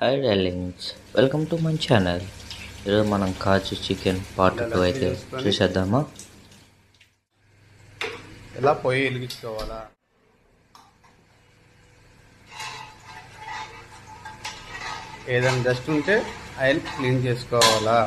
Hi darlings, welcome to my channel. ఈరోజు మనం కాజు chicken part 2 అయితే చూసేద్దామా. ఎలా పొయ్యి వెలిగించుకోవాలా, ఏదైనా డస్ట్ ఉంటే ఆయిల్ క్లీన్ చేసుకోవాలా,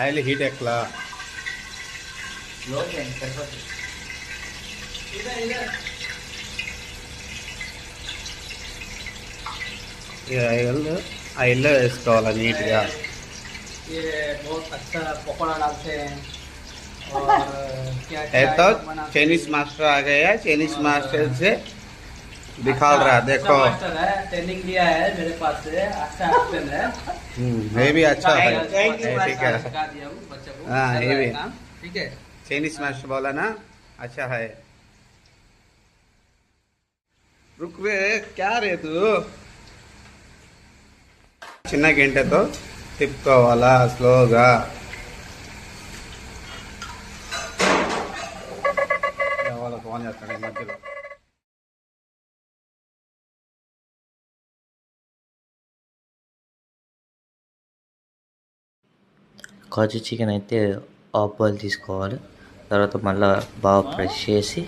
ఆయిల్ హీట్ ఎక్కలా, ఆయిల్లో వేసుకోవాలా నీట్గా. ये तो चाइनीज मास्टर आ गया है, चाइनीज मास्टर से दिखा रहा है, देखो ट्रेनिंग लिया है मेरे पास से, अच्छा एक्शन है। ये भी अच्छा है, ठीक है। हाँ ये भी ठीक है, चाइनीज मास्टर बोला ना, अच्छा है। रुक वे, क्या रे तू, చిన్న గంటతో తిప్పుకోవాలా స్లోగా. ఫోన్ చేస్తాను మధ్యలో. కాజు చికెన్ అయితే హాఫ్ బాయిల్ తీసుకోవాలి. తర్వాత మళ్ళీ బాగా ప్రెస్ చేసి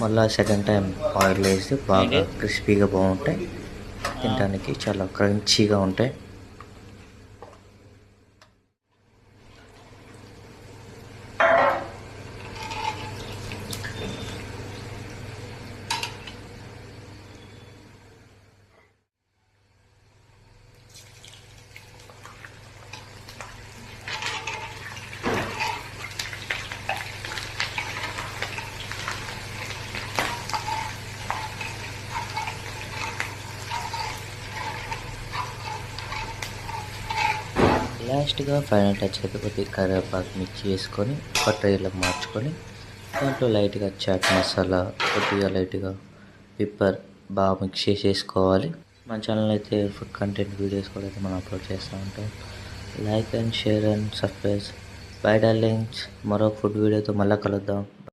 మళ్ళీ సెకండ్ టైం ఆయిల్ వేసి బాగా క్రిస్పీగా బాగుంటాయి, తినడానికి చాలా క్రంచీగా ఉంటాయి. లాస్ట్గా ఫైనల్ టచ్ అయితే కొద్దిగా కరివేపాకు మిక్స్ చేసుకొని ఒక ట్రేలో మార్చుకొని దాంట్లో లైట్గా చాట్ మసాలా, కొద్దిగా లైట్గా పెప్పర్ బాగా మిక్స్ చేసేసుకోవాలి. మన ఛానల్ అయితే ఫుడ్ కంటెంట్ వీడియోస్ కూడా అయితే మనం అప్లోడ్ చేస్తూ ఉంటాం. Like and share and subscribe. By darlings, మరో ఫుడ్ వీడియోతో మళ్ళీ కలుద్దాం.